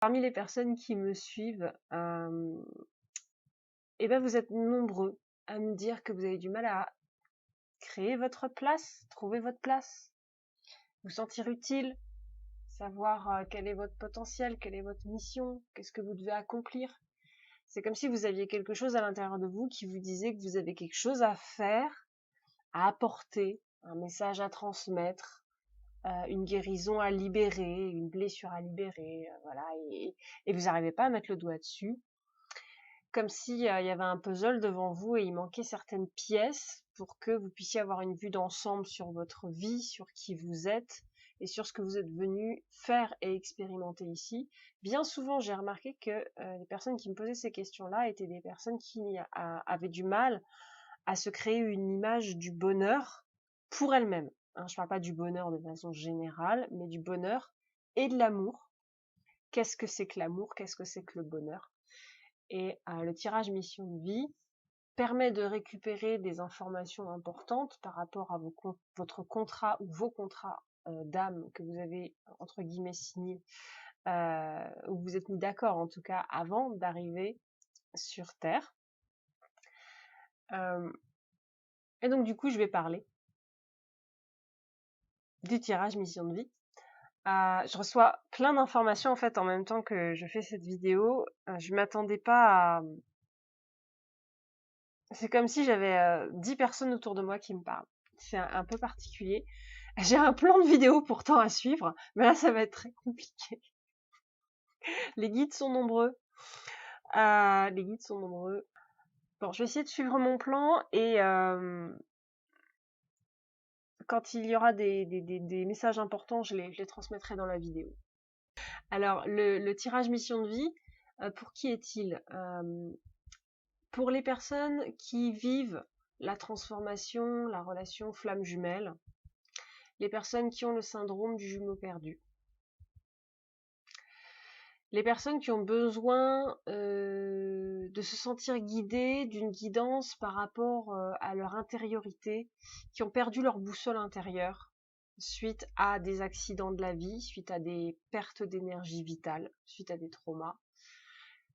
Parmi les personnes qui me suivent, et ben vous êtes nombreux à me dire que vous avez du mal à créer votre place, trouver votre place, vous sentir utile, savoir quel est votre potentiel, quelle est votre mission, qu'est-ce que vous devez accomplir. C'est comme si vous aviez quelque chose à l'intérieur de vous qui vous disait que vous avez quelque chose à faire, à apporter, un message à transmettre, une guérison à libérer, une blessure à libérer, voilà, et vous n'arrivez pas à mettre le doigt dessus. Comme s'il y avait un puzzle devant vous et il manquait certaines pièces pour que vous puissiez avoir une vue d'ensemble sur votre vie, sur qui vous êtes et sur ce que vous êtes venu faire et expérimenter ici. Bien souvent, j'ai remarqué que les personnes qui me posaient ces questions-là étaient des personnes qui avaient du mal à se créer une image du bonheur pour elles-mêmes. Je ne parle pas du bonheur de façon générale, mais du bonheur et de l'amour. Qu'est-ce que c'est que l'amour? Qu'est-ce que c'est que le bonheur? Et le tirage mission de vie permet de récupérer des informations importantes par rapport à votre contrat ou vos contrats d'âme que vous avez entre guillemets signés, ou vous êtes mis d'accord en tout cas avant d'arriver sur Terre. Et donc du coup je vais parler du tirage mission de vie. Je reçois plein d'informations en fait en même temps que je fais cette vidéo. Je m'attendais pas à... C'est comme si j'avais 10 personnes autour de moi qui me parlent. C'est un peu particulier. J'ai un plan de vidéo pourtant à suivre, mais là ça va être très compliqué. Les guides sont nombreux. Bon, je vais essayer de suivre mon plan et quand il y aura des messages importants, je les transmettrai dans la vidéo. Alors, le tirage mission de vie, pour qui est-il? Pour les personnes qui vivent la transformation, la relation flamme jumelle, les personnes qui ont le syndrome du jumeau perdu, les personnes qui ont besoin de se sentir guidées, d'une guidance par rapport à leur intériorité, qui ont perdu leur boussole intérieure suite à des accidents de la vie, suite à des pertes d'énergie vitale, suite à des traumas.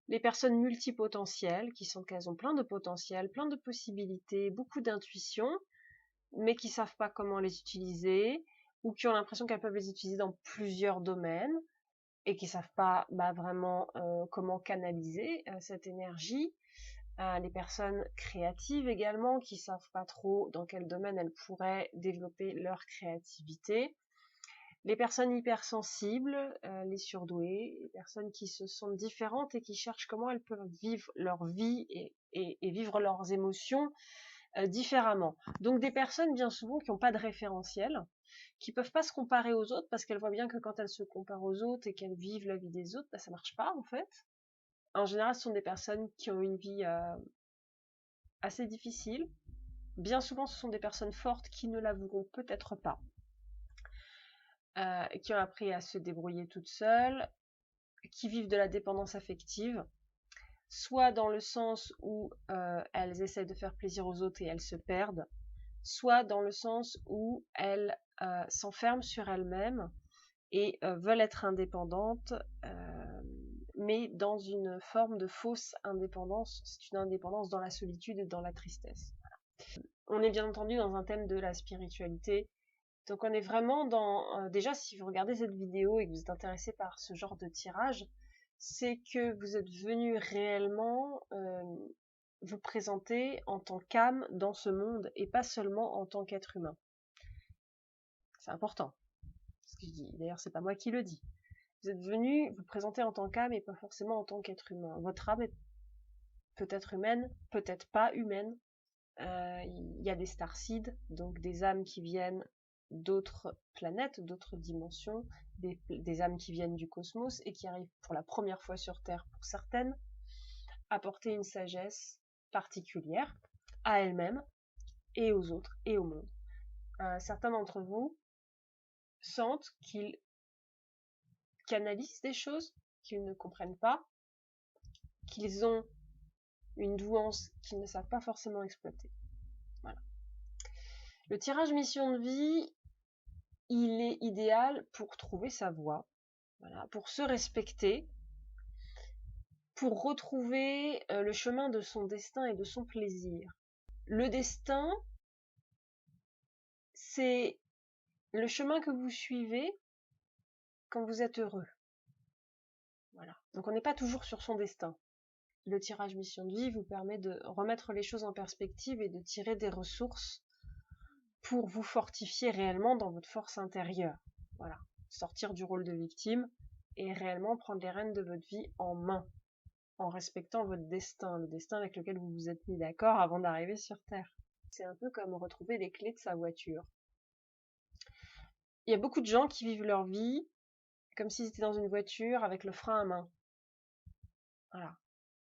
Les personnes multipotentielles qui sentent qu'elles ont plein de potentiel, plein de possibilités, beaucoup d'intuition, mais qui savent pas comment les utiliser, ou qui ont l'impression qu'elles peuvent les utiliser dans plusieurs domaines, et qui savent pas vraiment comment canaliser cette énergie. Les personnes créatives également, qui savent pas trop dans quel domaine elles pourraient développer leur créativité. Les personnes hypersensibles, les surdouées, les personnes qui se sentent différentes et qui cherchent comment elles peuvent vivre leur vie et vivre leurs émotions différemment. Donc des personnes bien souvent qui n'ont pas de référentiel, qui peuvent pas se comparer aux autres parce qu'elles voient bien que quand elles se comparent aux autres et qu'elles vivent la vie des autres, ça marche pas en fait. En général, ce sont des personnes qui ont une vie assez difficile. Bien souvent, ce sont des personnes fortes qui ne l'avoueront peut-être pas, qui ont appris à se débrouiller toutes seules, qui vivent de la dépendance affective, soit dans le sens où elles essaient de faire plaisir aux autres et elles se perdent, soit dans le sens où elles s'enferment sur elles-mêmes et veulent être indépendantes, mais dans une forme de fausse indépendance. C'est une indépendance dans la solitude et dans la tristesse. Voilà. On est bien entendu dans un thème de la spiritualité, donc on est vraiment dans... déjà, si vous regardez cette vidéo et que vous êtes intéressé par ce genre de tirage, c'est que vous êtes venu réellement vous présenter en tant qu'âme dans ce monde et pas seulement en tant qu'être humain. C'est important. D'ailleurs, c'est pas moi qui le dis. Vous êtes venu vous présenter en tant qu'âme et pas forcément en tant qu'être humain. Votre âme est peut-être humaine, peut-être pas humaine. Il y a des starseeds, donc des âmes qui viennent d'autres planètes, d'autres dimensions, des âmes qui viennent du cosmos et qui arrivent pour la première fois sur Terre pour certaines, apporter une sagesse particulière à elles-mêmes et aux autres et au monde. Certains d'entre vous sentent qu'ils canalisent des choses qu'ils ne comprennent pas, qu'ils ont une douance qu'ils ne savent pas forcément exploiter. Voilà. Le tirage mission de vie, il est idéal pour trouver sa voie, voilà, pour se respecter, pour retrouver le chemin de son destin et de son plaisir. Le destin, c'est le chemin que vous suivez quand vous êtes heureux. Voilà. Donc on n'est pas toujours sur son destin. Le tirage mission de vie vous permet de remettre les choses en perspective et de tirer des ressources pour vous fortifier réellement dans votre force intérieure. Voilà. Sortir du rôle de victime et réellement prendre les rênes de votre vie en main, en respectant votre destin, le destin avec lequel vous vous êtes mis d'accord avant d'arriver sur Terre. C'est un peu comme retrouver les clés de sa voiture. Il y a beaucoup de gens qui vivent leur vie comme s'ils étaient dans une voiture avec le frein à main. Voilà.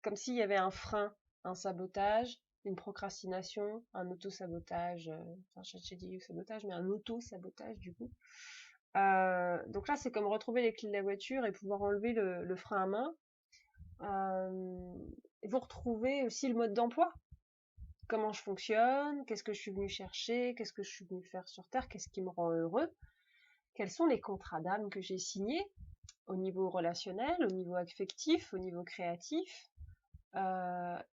Comme s'il y avait un frein, un sabotage, une procrastination, un auto-sabotage, j'ai dit sabotage, mais un auto-sabotage du coup. Donc là, c'est comme retrouver les clés de la voiture et pouvoir enlever le frein à main. Vous retrouvez aussi le mode d'emploi. Comment je fonctionne, qu'est-ce que je suis venu chercher, qu'est-ce que je suis venu faire sur Terre, qu'est-ce qui me rend heureux, quels sont les contrats d'âme que j'ai signés au niveau relationnel, au niveau affectif, au niveau créatif,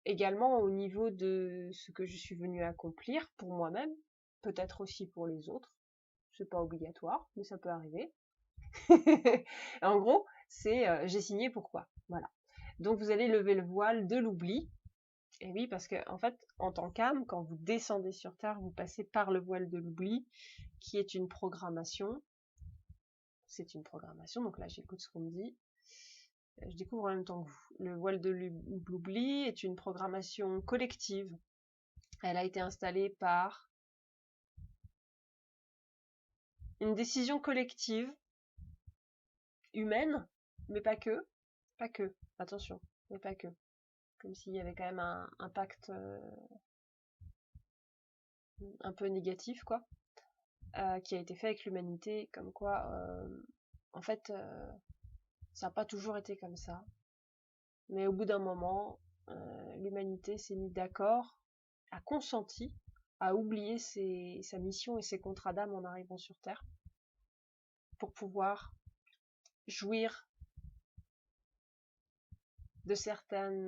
également au niveau de ce que je suis venue accomplir pour moi-même, peut-être aussi pour les autres. C'est pas obligatoire, mais ça peut arriver. En gros, c'est j'ai signé pourquoi. Voilà. Donc vous allez lever le voile de l'oubli. Et oui, parce que en fait, en tant qu'âme, quand vous descendez sur Terre, vous passez par le voile de l'oubli, qui est une programmation. C'est une programmation, donc là j'écoute ce qu'on me dit. Je découvre en même temps que vous. Le voile de l'oubli est une programmation collective. Elle a été installée par une décision collective, humaine, mais pas que. Pas que, attention, mais pas que. Comme s'il y avait quand même un impact un peu négatif, quoi, qui a été fait avec l'humanité, comme quoi, en fait, ça n'a pas toujours été comme ça. Mais au bout d'un moment, l'humanité s'est mise d'accord, a consenti à oublier sa mission et ses contrats d'âme en arrivant sur Terre, pour pouvoir jouir de certaines,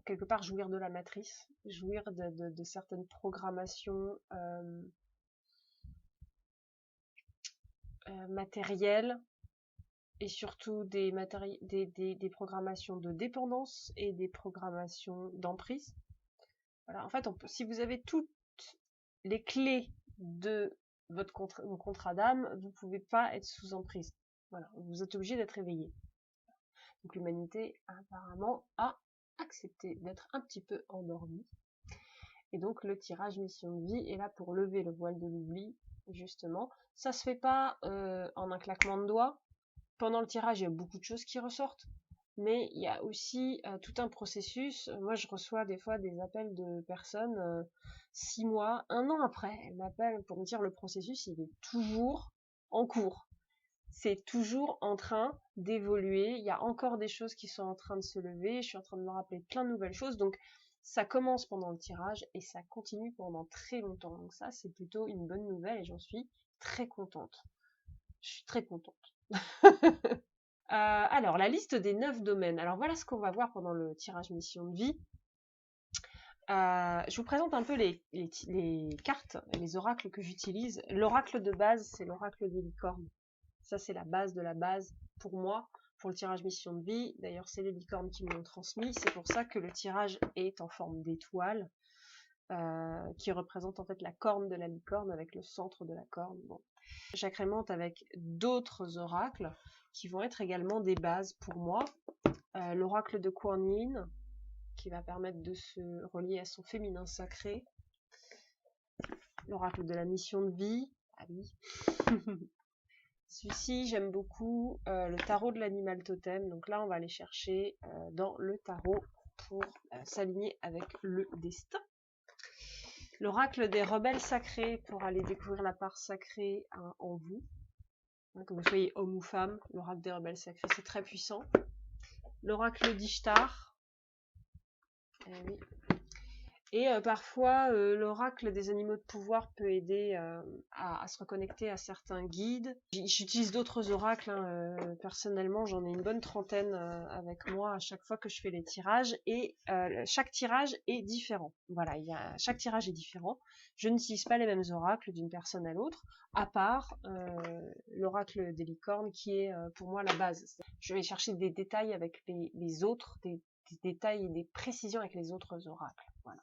quelque part jouir de la matrice, jouir de certaines programmations matérielles, et surtout des programmations de dépendance et des programmations d'emprise. Voilà, en fait, si vous avez toutes les clés de vos contrats d'âme, vous ne pouvez pas être sous emprise. Voilà, vous êtes obligé d'être éveillé. Donc l'humanité apparemment a accepté d'être un petit peu endormie. Et donc le tirage mission de vie est là pour lever le voile de l'oubli, justement. Ça se fait pas en un claquement de doigts. Pendant le tirage, il y a beaucoup de choses qui ressortent, mais il y a aussi tout un processus. Moi, je reçois des fois des appels de personnes 6 mois, 1 an après. Elles m'appellent pour me dire le processus, il est toujours en cours. C'est toujours en train d'évoluer. Il y a encore des choses qui sont en train de se lever. Je suis en train de me rappeler plein de nouvelles choses. Donc, ça commence pendant le tirage et ça continue pendant très longtemps. Donc ça, c'est plutôt une bonne nouvelle et j'en suis très contente. Je suis très contente. Alors, la liste des 9 domaines. Alors, voilà ce qu'on va voir pendant le tirage mission de vie. Je vous présente un peu les cartes, les oracles que j'utilise. L'oracle de base, c'est l'oracle des licornes. Ça, c'est la base de la base pour moi, pour le tirage mission de vie. D'ailleurs, c'est les licornes qui me l'ont transmis. C'est pour ça que le tirage est en forme d'étoile, qui représente en fait la corne de la licorne avec le centre de la corne. Bon. J'agrémente avec d'autres oracles qui vont être également des bases pour moi. L'oracle de Kuan Yin, qui va permettre de se relier à son féminin sacré. L'oracle de la mission de vie. Ah oui. Celui-ci, j'aime beaucoup le tarot de l'animal totem. Donc là, on va aller chercher dans le tarot pour s'aligner avec le destin. L'oracle des rebelles sacrés pour aller découvrir la part sacrée en vous. Que vous soyez homme ou femme, l'oracle des rebelles sacrés, c'est très puissant. L'oracle d'Ishtar. Oui. Et parfois, l'oracle des animaux de pouvoir peut aider à se reconnecter à certains guides. J'utilise d'autres oracles, hein, personnellement, j'en ai une bonne trentaine avec moi à chaque fois que je fais les tirages, et chaque tirage est différent. Voilà, chaque tirage est différent. Je n'utilise pas les mêmes oracles d'une personne à l'autre, à part l'oracle des licornes qui est pour moi la base. Je vais chercher des détails avec les autres, des détails et des précisions avec les autres oracles. Voilà.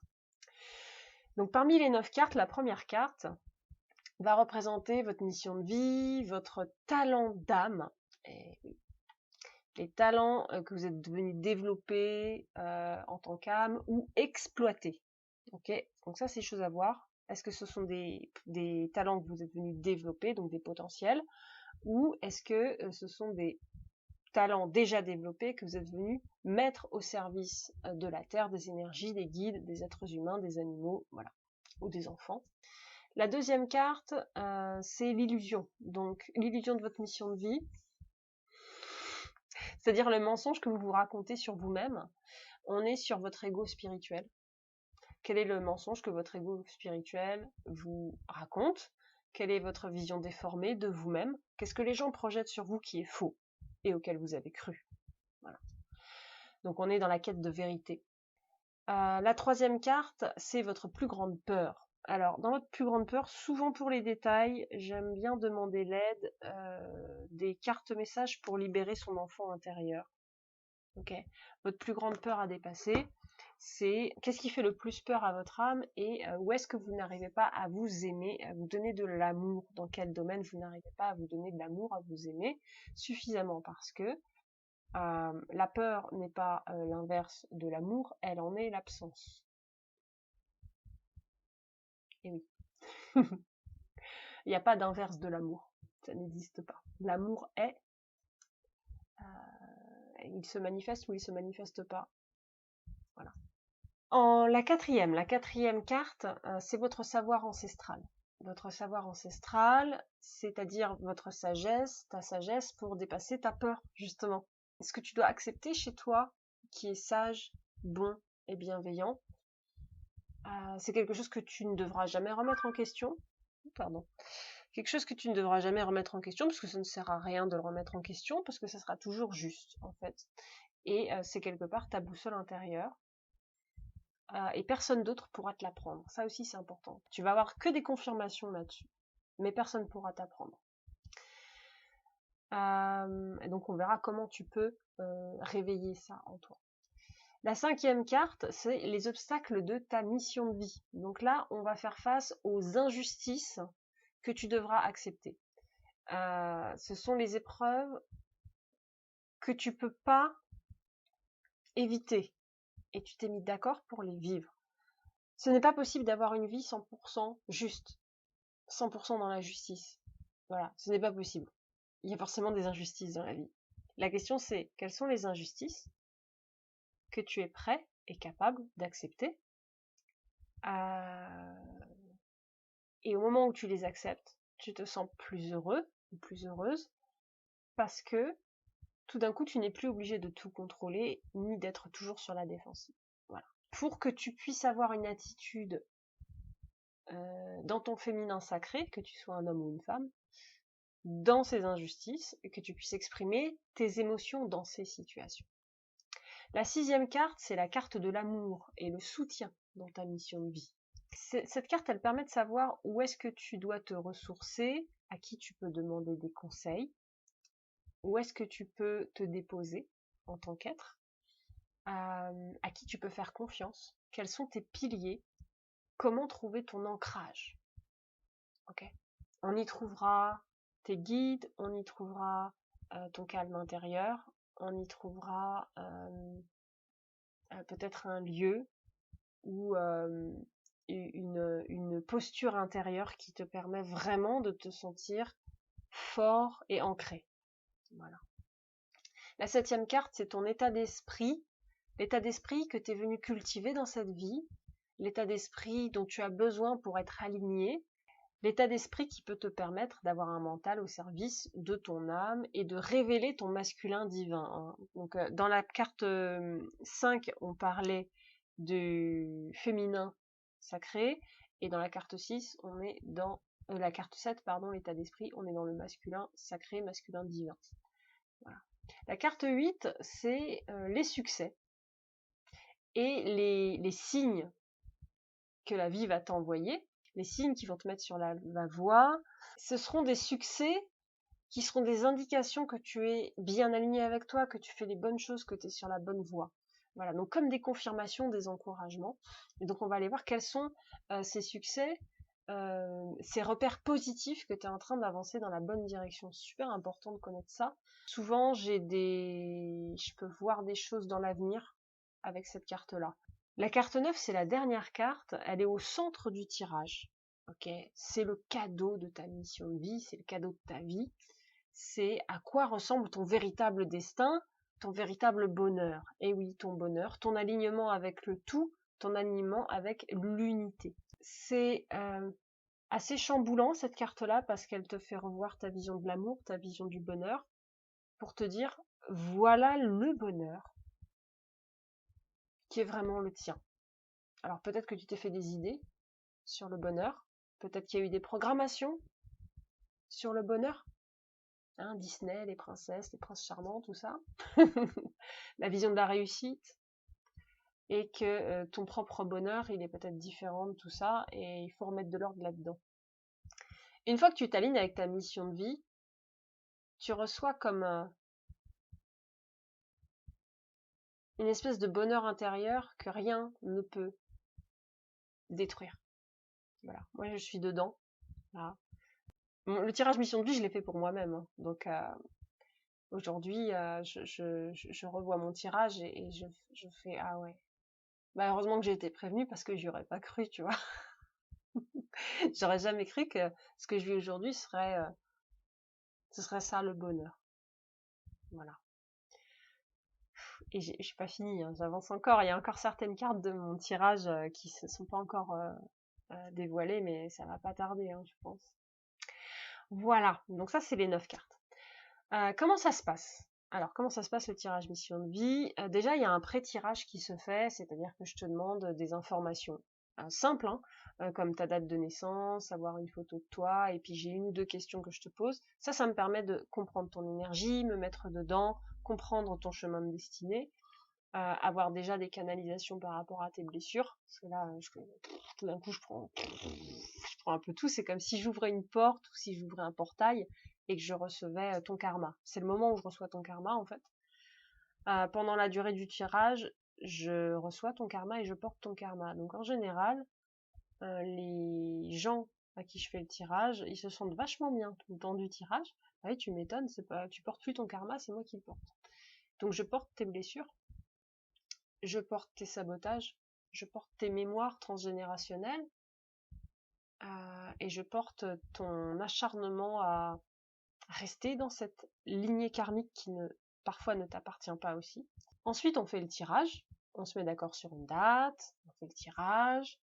Donc parmi les 9 cartes, la première carte va représenter votre mission de vie, votre talent d'âme, les talents que vous êtes venus développer en tant qu'âme ou exploiter. Ok, donc ça c'est chose à voir. Est-ce que ce sont des talents que vous êtes venus développer, donc des potentiels, ou est-ce que ce sont des talents déjà développés que vous êtes venus mettre au service de la Terre, des énergies, des guides, des êtres humains, des animaux, voilà, ou des enfants. La deuxième carte, c'est l'illusion. Donc l'illusion de votre mission de vie, c'est-à-dire le mensonge que vous vous racontez sur vous-même. On est sur votre ego spirituel. Quel est le mensonge que votre ego spirituel vous raconte? Quelle est votre vision déformée de vous-même? Qu'est-ce que les gens projettent sur vous qui est faux et auquel vous avez cru? Voilà. Donc on est dans la quête de vérité. La troisième carte, c'est votre plus grande peur. Alors, dans votre plus grande peur, souvent pour les détails, j'aime bien demander l'aide des cartes messages pour libérer son enfant intérieur. Ok. Votre plus grande peur à dépasser, c'est qu'est-ce qui fait le plus peur à votre âme et où est-ce que vous n'arrivez pas à vous aimer, à vous donner de l'amour, dans quel domaine vous n'arrivez pas à vous donner de l'amour, à vous aimer suffisamment, parce que la peur n'est pas l'inverse de l'amour, elle en est l'absence. Et oui. Il n'y a pas d'inverse de l'amour, ça n'existe pas. L'amour est, il se manifeste ou il se manifeste pas. Voilà. La quatrième carte, c'est votre savoir ancestral. Votre savoir ancestral, c'est-à-dire votre sagesse, ta sagesse pour dépasser ta peur, justement. Ce que tu dois accepter chez toi, qui est sage, bon et bienveillant, c'est quelque chose que tu ne devras jamais remettre en question. Pardon. Quelque chose que tu ne devras jamais remettre en question, parce que ça ne sert à rien de le remettre en question, parce que ça sera toujours juste, en fait. Et c'est quelque part ta boussole intérieure. Et personne d'autre pourra te l'apprendre. Ça aussi, c'est important. Tu vas avoir que des confirmations là-dessus, mais personne pourra t'apprendre. Et donc, on verra comment tu peux réveiller ça en toi. La cinquième carte, c'est les obstacles de ta mission de vie. Donc là, on va faire face aux injustices que tu devras accepter. Ce sont les épreuves que tu peux pas éviter. Et tu t'es mis d'accord pour les vivre. Ce n'est pas possible d'avoir une vie 100% juste. 100% dans la justice. Voilà, ce n'est pas possible. Il y a forcément des injustices dans la vie. La question c'est, quelles sont les injustices que tu es prêt et capable d'accepter et au moment où tu les acceptes, tu te sens plus heureux ou plus heureuse parce que tout d'un coup, tu n'es plus obligé de tout contrôler ni d'être toujours sur la défensive. Voilà. Pour que tu puisses avoir une attitude dans ton féminin sacré, que tu sois un homme ou une femme, dans ces injustices, et que tu puisses exprimer tes émotions dans ces situations. La sixième carte, c'est la carte de l'amour et le soutien dans ta mission de vie. Cette carte, elle permet de savoir où est-ce que tu dois te ressourcer, à qui tu peux demander des conseils, où est-ce que tu peux te déposer en tant qu'être, à qui tu peux faire confiance, quels sont tes piliers, comment trouver ton ancrage. Ok. On y trouvera tes guides, on y trouvera ton calme intérieur, on y trouvera peut-être un lieu ou une posture intérieure qui te permet vraiment de te sentir fort et ancré. Voilà. La septième carte, c'est ton état d'esprit, l'état d'esprit que tu es venu cultiver dans cette vie, l'état d'esprit dont tu as besoin pour être aligné, l'état d'esprit qui peut te permettre d'avoir un mental au service de ton âme et de révéler ton masculin divin. Hein. Donc, dans la carte 5, on parlait du féminin sacré, et dans la carte 6, on est dans la carte 7, pardon, l'état d'esprit, on est dans le masculin sacré, masculin divin. Voilà. La carte 8, c'est les succès et les signes que la vie va t'envoyer, les signes qui vont te mettre sur la voie. Ce seront des succès qui seront des indications que tu es bien aligné avec toi, que tu fais les bonnes choses, que tu es sur la bonne voie. Voilà, donc comme des confirmations, des encouragements. Et donc on va aller voir quels sont ces succès, ces repères positifs que tu es en train d'avancer dans la bonne direction. C'est super important de connaître ça. Souvent, je peux voir des choses dans l'avenir avec cette carte-là. La carte 9, c'est la dernière carte, elle est au centre du tirage. Ok, c'est le cadeau de ta mission de vie, c'est le cadeau de ta vie. C'est à quoi ressemble ton véritable destin, ton véritable bonheur. Et oui, ton bonheur, ton alignement avec le tout, ton alignement avec l'unité. C'est assez chamboulant cette carte-là parce qu'elle te fait revoir ta vision de l'amour, ta vision du bonheur, pour te dire voilà le bonheur qui est vraiment le tien. Alors peut-être que tu t'es fait des idées sur le bonheur, peut-être qu'il y a eu des programmations sur le bonheur, hein, Disney, les princesses, les princes charmants, tout ça, la vision de la réussite, et que ton propre bonheur, il est peut-être différent de tout ça, et il faut remettre de l'ordre là-dedans. Une fois que tu t'alignes avec ta mission de vie, tu reçois comme une espèce de bonheur intérieur que rien ne peut détruire. Voilà, moi je suis dedans. Voilà. Le tirage mission de vie, je l'ai fait pour moi-même, hein. Donc aujourd'hui, je revois mon tirage et je fais ah ouais. Bah heureusement que j'ai été prévenue parce que j'y aurais pas cru, tu vois. J'aurais jamais cru que ce que je vis aujourd'hui ce serait ça le bonheur. Voilà. Et j'ai pas fini, hein, j'avance encore. Il y a encore certaines cartes de mon tirage qui ne sont pas encore dévoilées, mais ça va pas tarder, hein, je pense. Voilà, donc ça c'est les 9 cartes. Comment ça se passe? Alors, comment ça se passe le tirage mission de vie? Déjà, il y a un pré-tirage qui se fait, c'est-à-dire que je te demande des informations simples, hein, comme ta date de naissance, avoir une photo de toi, et puis j'ai une ou deux questions que je te pose. Ça me permet de comprendre ton énergie, me mettre dedans, comprendre ton chemin de destinée, avoir déjà des canalisations par rapport à tes blessures, parce que là, tout d'un coup, je prends un peu tout, c'est comme si j'ouvrais une porte ou si j'ouvrais un portail et que je recevais ton karma. C'est le moment où je reçois ton karma, en fait. Pendant la durée du tirage, je reçois ton karma et je porte ton karma. Donc en général, les gens à qui je fais le tirage, ils se sentent vachement bien tout le temps du tirage. Ah oui, tu m'étonnes, tu portes plus ton karma, c'est moi qui le porte. Donc je porte tes blessures, je porte tes sabotages, je porte tes mémoires transgénérationnelles, et je porte ton acharnement à rester dans cette lignée karmique qui parfois ne t'appartient pas aussi. Ensuite, on fait le tirage, on se met d'accord sur une date, on fait le tirage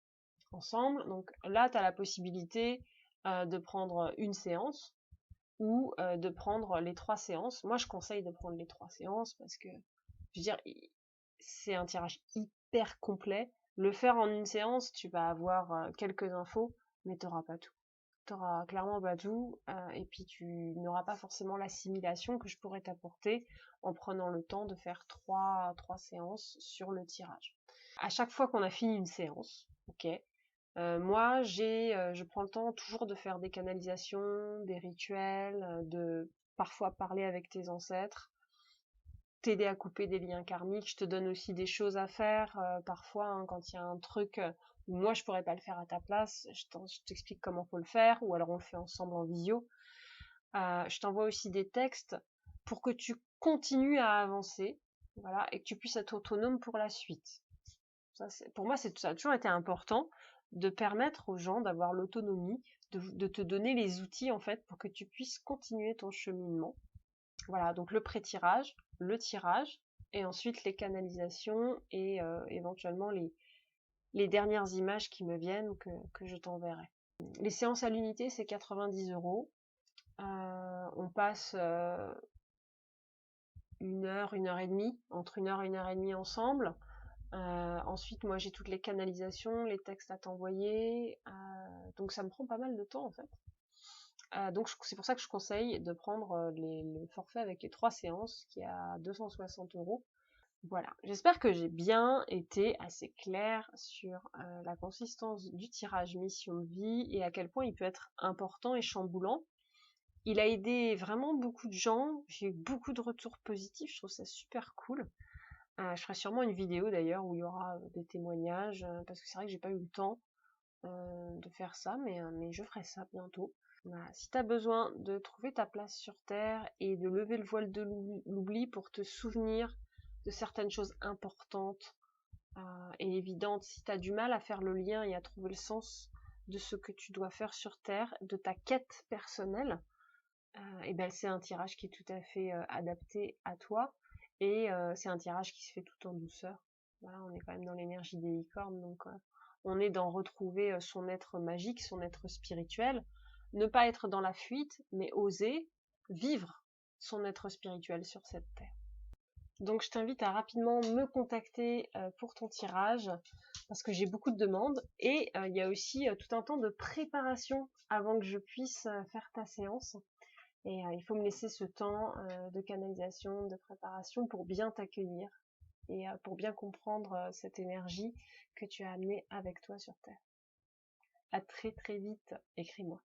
ensemble. Donc là, tu as la possibilité de prendre une séance ou de prendre les 3 séances. Moi, je conseille de prendre les 3 séances parce que, je veux dire, c'est un tirage hyper complet. Le faire en une séance, tu vas avoir quelques infos, mais tu n'auras pas tout. Tu n'auras clairement pas tout, et puis tu n'auras pas forcément l'assimilation que je pourrais t'apporter en prenant le temps de faire 3 séances sur le tirage. À chaque fois qu'on a fini une séance, ok, moi je prends le temps toujours de faire des canalisations, des rituels, de parfois parler avec tes ancêtres, t'aider à couper des liens karmiques. Je te donne aussi des choses à faire parfois, hein, quand il y a un truc où moi je pourrais pas le faire à ta place, je t'explique comment faut le faire, ou alors on le fait ensemble en visio. Je t'envoie aussi des textes pour que tu continues à avancer, voilà, et que tu puisses être autonome pour la suite. Ça, pour moi, ça a toujours été important de permettre aux gens d'avoir l'autonomie, de te donner les outils en fait pour que tu puisses continuer ton cheminement. Voilà, donc le pré-tirage, le tirage, et ensuite les canalisations et éventuellement les dernières images qui me viennent que je t'enverrai. Les séances à l'unité, c'est 90 €. On passe 1 heure et demie, entre 1 heure et 1 heure et demie ensemble. Ensuite, moi, j'ai toutes les canalisations, les textes à t'envoyer, donc ça me prend pas mal de temps en fait. Donc c'est pour ça que je conseille de prendre le forfait avec les 3 séances qui est à 260 €. Voilà, j'espère que j'ai bien été assez claire sur la consistance du tirage mission de vie et à quel point il peut être important et chamboulant. Il a aidé vraiment beaucoup de gens, j'ai eu beaucoup de retours positifs, je trouve ça super cool. Je ferai sûrement une vidéo d'ailleurs où il y aura des témoignages, parce que c'est vrai que j'ai pas eu le temps de faire ça, mais je ferai ça bientôt. Voilà. Si tu as besoin de trouver ta place sur Terre et de lever le voile de l'oubli pour te souvenir de certaines choses importantes et évidentes, si tu as du mal à faire le lien et à trouver le sens de ce que tu dois faire sur Terre, de ta quête personnelle, et ben c'est un tirage qui est tout à fait adapté à toi et c'est un tirage qui se fait tout en douceur. Voilà, on est quand même dans l'énergie des licornes, donc on est dans retrouver son être magique, son être spirituel, ne pas être dans la fuite, mais oser vivre son être spirituel sur cette terre. Donc je t'invite à rapidement me contacter pour ton tirage, parce que j'ai beaucoup de demandes, et il y a aussi tout un temps de préparation avant que je puisse faire ta séance. Et il faut me laisser ce temps de canalisation, de préparation pour bien t'accueillir et pour bien comprendre cette énergie que tu as amenée avec toi sur Terre. À très très vite, écris-moi.